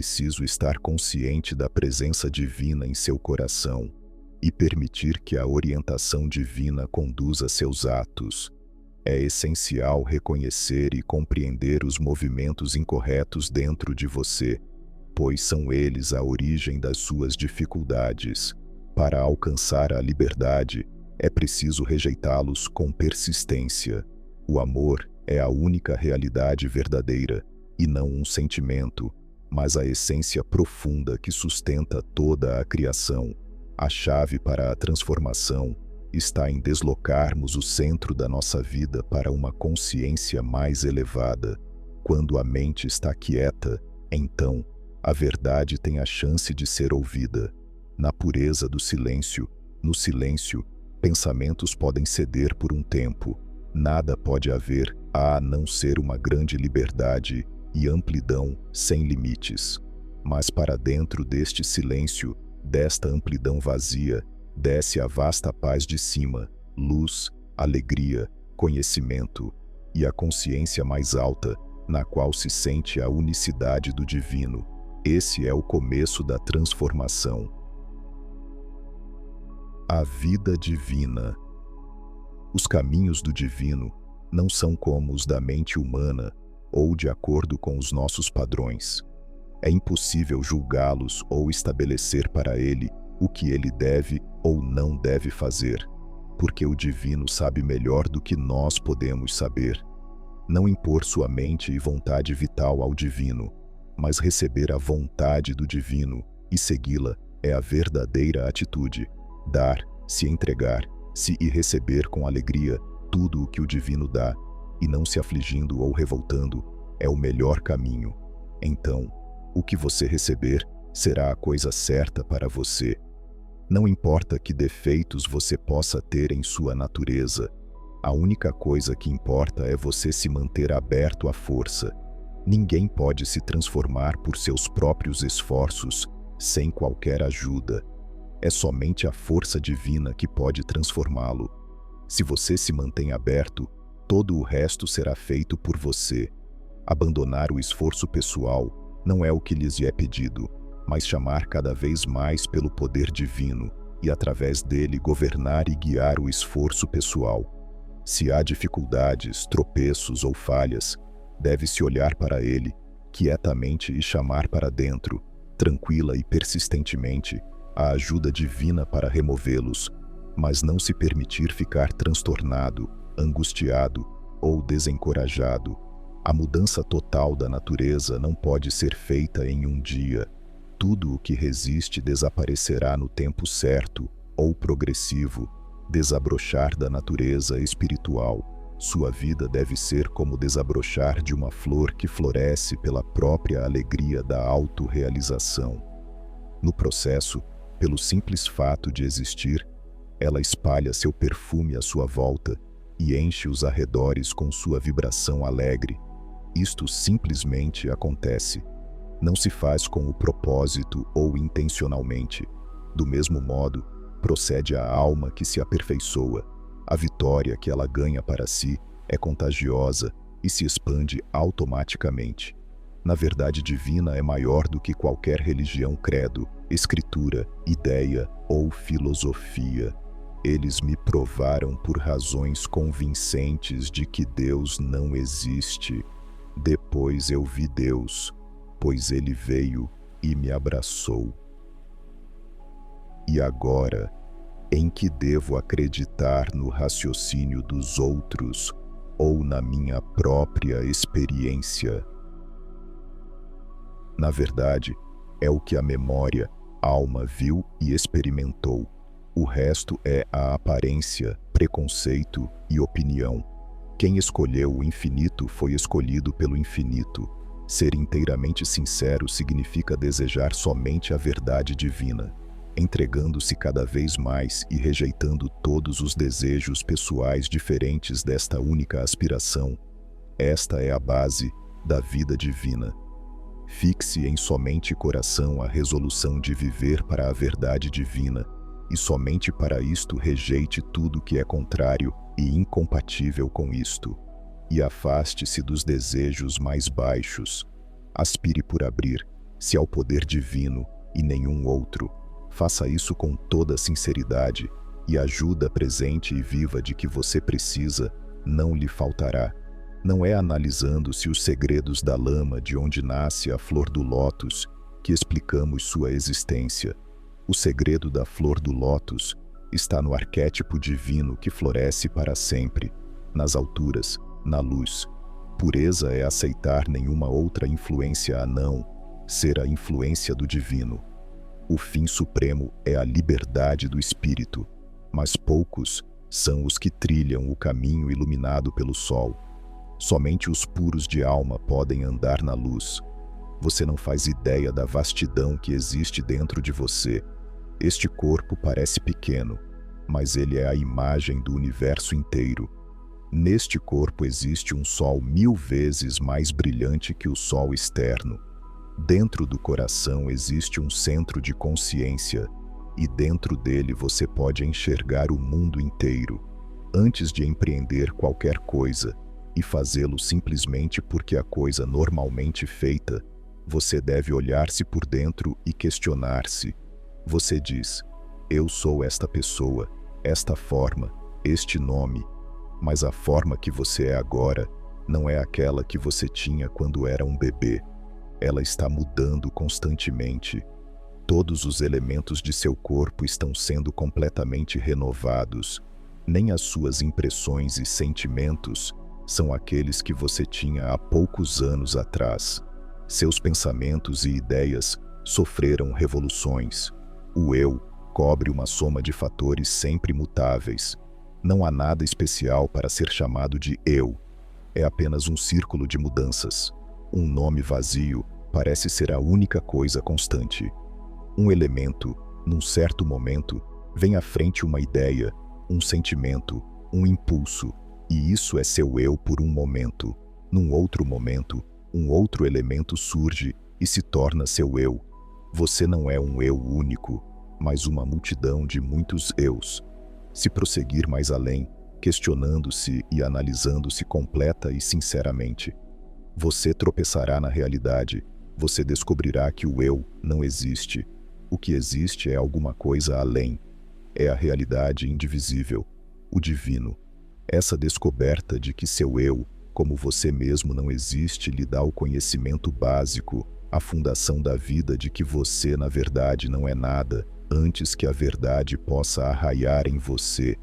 preciso estar consciente da presença divina em seu coração e permitir que a orientação divina conduza seus atos. É essencial reconhecer e compreender os movimentos incorretos dentro de você, pois são eles a origem das suas dificuldades. Para alcançar a liberdade, é preciso rejeitá-los com persistência. O amor é a única realidade verdadeira, e não um sentimento, mas a essência profunda que sustenta toda a criação. A chave para a transformação está em deslocarmos o centro da nossa vida para uma consciência mais elevada. Quando a mente está quieta, então, a verdade tem a chance de ser ouvida. Na pureza do silêncio, no silêncio, pensamentos podem ceder por um tempo. Nada pode haver a não ser uma grande liberdade e amplidão sem limites. Mas para dentro deste silêncio, desta amplidão vazia, desce a vasta paz de cima, luz, alegria, conhecimento e a consciência mais alta, na qual se sente a unicidade do divino. Esse é o começo da transformação. A vida divina. Os caminhos do divino não são como os da mente humana ou de acordo com os nossos padrões. É impossível julgá-los ou estabelecer para ele o que ele deve ou não deve fazer, porque o divino sabe melhor do que nós podemos saber. Não impor sua mente e vontade vital ao divino, mas receber a vontade do divino e segui-la é a verdadeira atitude. Dar, se entregar, se e receber com alegria tudo o que o divino dá, e não se afligindo ou revoltando, é o melhor caminho. Então, o que você receber será a coisa certa para você. Não importa que defeitos você possa ter em sua natureza, a única coisa que importa é você se manter aberto à força. Ninguém pode se transformar por seus próprios esforços, sem qualquer ajuda. É somente a força divina que pode transformá-lo. Se você se mantém aberto, todo o resto será feito por você. Abandonar o esforço pessoal não é o que lhes é pedido, mas chamar cada vez mais pelo poder divino e, através dele, governar e guiar o esforço pessoal. Se há dificuldades, tropeços ou falhas, deve-se olhar para ele, quietamente, e chamar para dentro, tranquila e persistentemente, a ajuda divina para removê-los, mas não se permitir ficar transtornado, angustiado ou desencorajado. A mudança total da natureza não pode ser feita em um dia. Tudo o que resiste desaparecerá no tempo certo ou progressivo. Desabrochar da natureza espiritual. Sua vida deve ser como desabrochar de uma flor que floresce pela própria alegria da autorrealização. No processo, pelo simples fato de existir, ela espalha seu perfume à sua volta e enche os arredores com sua vibração alegre. Isto simplesmente acontece. Não se faz com o propósito ou intencionalmente. Do mesmo modo, procede a alma que se aperfeiçoa. A vitória que ela ganha para si é contagiosa e se expande automaticamente. Na verdade divina é maior do que qualquer religião, credo, escritura, ideia ou filosofia. Eles me provaram por razões convincentes de que Deus não existe. Depois eu vi Deus, pois ele veio e me abraçou. E agora, em que devo acreditar no raciocínio dos outros ou na minha própria experiência? Na verdade, é o que a memória, alma viu e experimentou. O resto é a aparência, preconceito e opinião. Quem escolheu o infinito foi escolhido pelo infinito. Ser inteiramente sincero significa desejar somente a verdade divina, entregando-se cada vez mais e rejeitando todos os desejos pessoais diferentes desta única aspiração. Esta é a base da vida divina. Fixe em somente coração a resolução de viver para a verdade divina, e somente para isto rejeite tudo que é contrário e incompatível com isto, e afaste-se dos desejos mais baixos. Aspire por abrir, Se ao poder divino e nenhum outro, faça isso com toda sinceridade e a ajuda presente e viva de que você precisa não lhe faltará. Não é analisando se os segredos da lama de onde nasce a flor do lótus que explicamos sua existência. O segredo da flor do lótus está no arquétipo divino que floresce para sempre, nas alturas, na luz. Pureza é aceitar nenhuma outra influência a não ser a influência do divino. O fim supremo é a liberdade do espírito, mas poucos são os que trilham o caminho iluminado pelo sol. Somente os puros de alma podem andar na luz. Você não faz ideia da vastidão que existe dentro de você. Este corpo parece pequeno, mas ele é a imagem do universo inteiro. Neste corpo existe um sol 1000 vezes mais brilhante que o sol externo. Dentro do coração existe um centro de consciência, e dentro dele você pode enxergar o mundo inteiro. Antes de empreender qualquer coisa, e fazê-lo simplesmente porque a coisa normalmente feita, você deve olhar-se por dentro e questionar-se. Você diz: eu sou esta pessoa, esta forma, este nome, mas a forma que você é agora não é aquela que você tinha quando era um bebê. Ela está mudando constantemente. Todos os elementos de seu corpo estão sendo completamente renovados. Nem as suas impressões e sentimentos são aqueles que você tinha há poucos anos atrás. Seus pensamentos e ideias sofreram revoluções. O eu cobre uma soma de fatores sempre mutáveis. Não há nada especial para ser chamado de eu. É apenas um círculo de mudanças. Um nome vazio parece ser a única coisa constante. Um elemento, num certo momento, vem à frente uma ideia, um sentimento, um impulso, e isso é seu eu por um momento. Num outro momento, um outro elemento surge e se torna seu eu. Você não é um eu único, mas uma multidão de muitos eus. Se prosseguir mais além, questionando-se e analisando-se completa e sinceramente, você tropeçará na realidade. Você descobrirá que o eu não existe. O que existe é alguma coisa além. É a realidade indivisível, o divino. Essa descoberta de que seu eu, como você mesmo, não existe, lhe dá o conhecimento básico, a fundação da vida de que você, na verdade, não é nada, antes que a verdade possa arraiar em você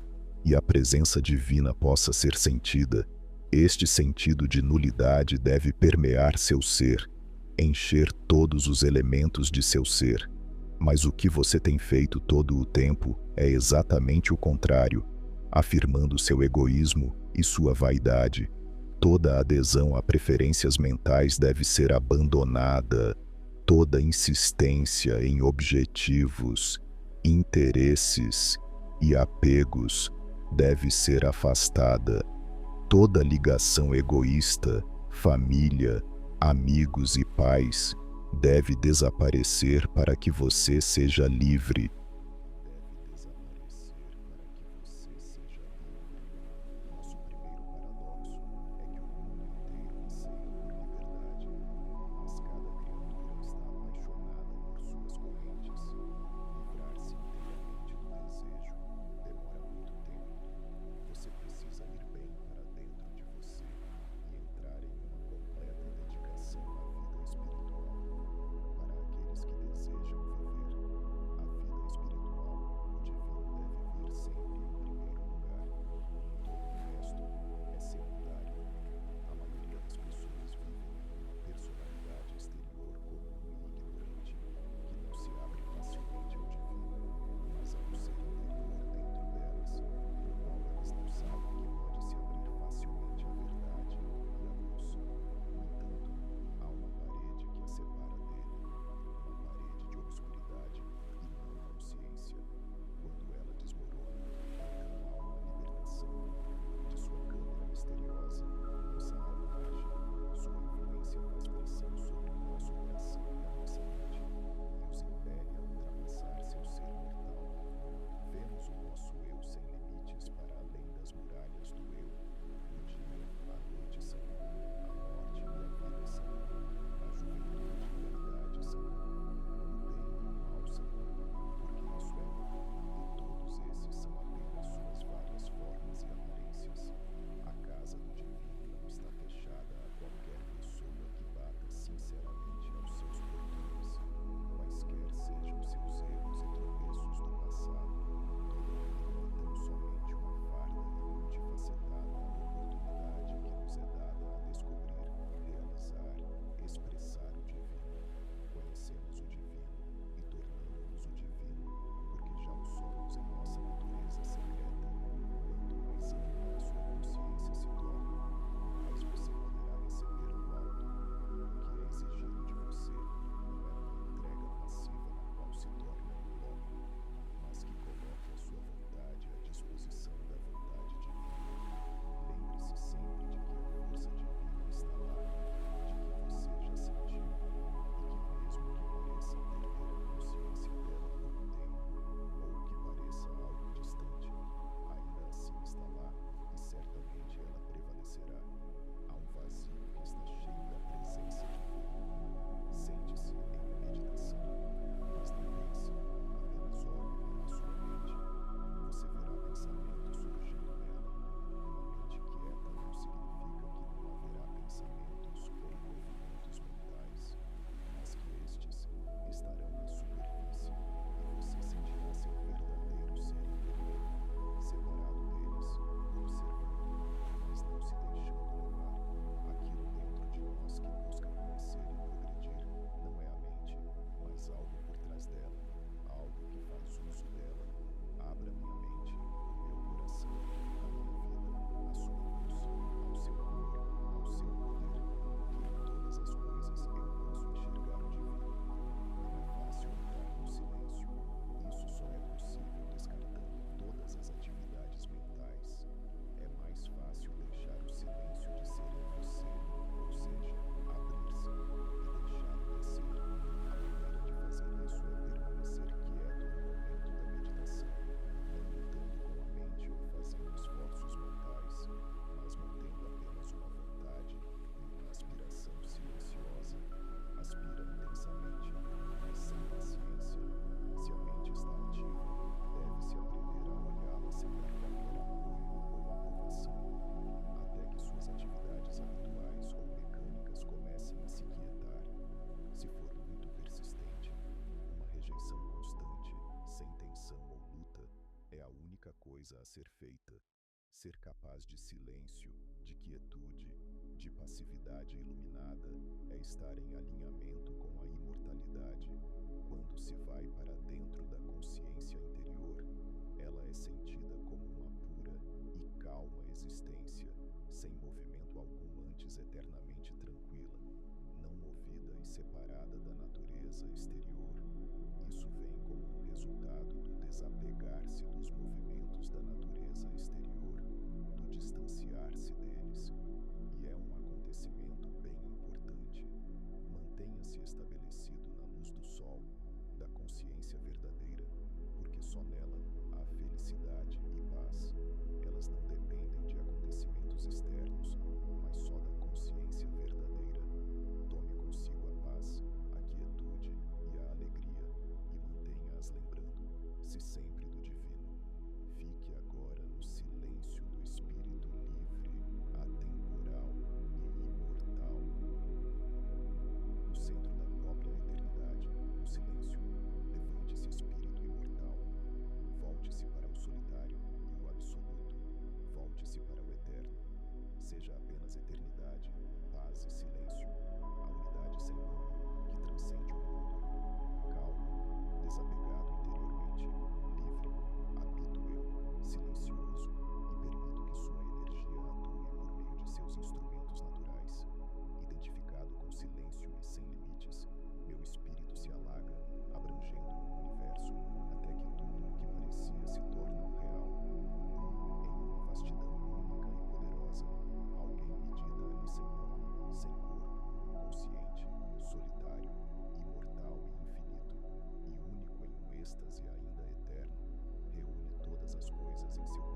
e a presença divina possa ser sentida. Este sentido de nulidade deve permear seu ser, encher todos os elementos de seu ser. Mas o que você tem feito todo o tempo é exatamente o contrário, afirmando seu egoísmo e sua vaidade. Toda adesão a preferências mentais deve ser abandonada. Toda insistência em objetivos, interesses e apegos deve ser afastada. Toda ligação egoísta, família, amigos e pais deve desaparecer para que você seja livre. Nosso primeiro paradoxo é que o mundo inteiro anseia por liberdade, mas cada criatura está apaixonada por suas correntes. Livrar-se inteiramente do desejo demora muito tempo. Você precisa ir bem para dentro de você e entrar em uma completa dedicação à vida espiritual. Para aqueles que desejam viver, a vida espiritual a ser feita. Ser capaz de silêncio, de quietude, de passividade iluminada é estar em alinhamento com a imortalidade. Quando se vai para dentro da consciência interior, ela é sentida como uma pura e calma existência, sem movimento algum, antes eternamente tranquila, não movida e separada da natureza exterior. Isso vem como um resultado do desapegar-se dos movimentos da natureza exterior, do distanciar-se deles, e é um acontecimento bem importante. Mantenha-se estabelecido na luz do sol, da consciência verdadeira, porque só nela há felicidade e paz. Elas não dependem de acontecimentos externos, mas só da consciência verdadeira. Tome consigo a paz, a quietude e a alegria, e mantenha-as lembrando-se sempre do divino. Fique agora no silêncio do espírito livre, atemporal e imortal. No centro da própria eternidade, no silêncio, levante-se, espírito imortal. Volte-se para o solitário e o absoluto. Volte-se para o eterno. Seja apenas eternidade, paz e silêncio. A unidade sem nome, que transcende o mundo. Calmo, desapegado interiormente, livre, habito eu, silencioso, e permito que sua energia atue por meio de seus instrumentos naturais. Identificado com silêncio e sem limites, meu espírito se alaga, abrangendo o universo, até que tudo o que parecia se torna o real. Em uma vastidão única e poderosa, alguém medita ali sem nome, sem corpo, consciente, solitário, imortal e infinito, e único em um êxtase ainda eterno, reúne todas as coisas em seu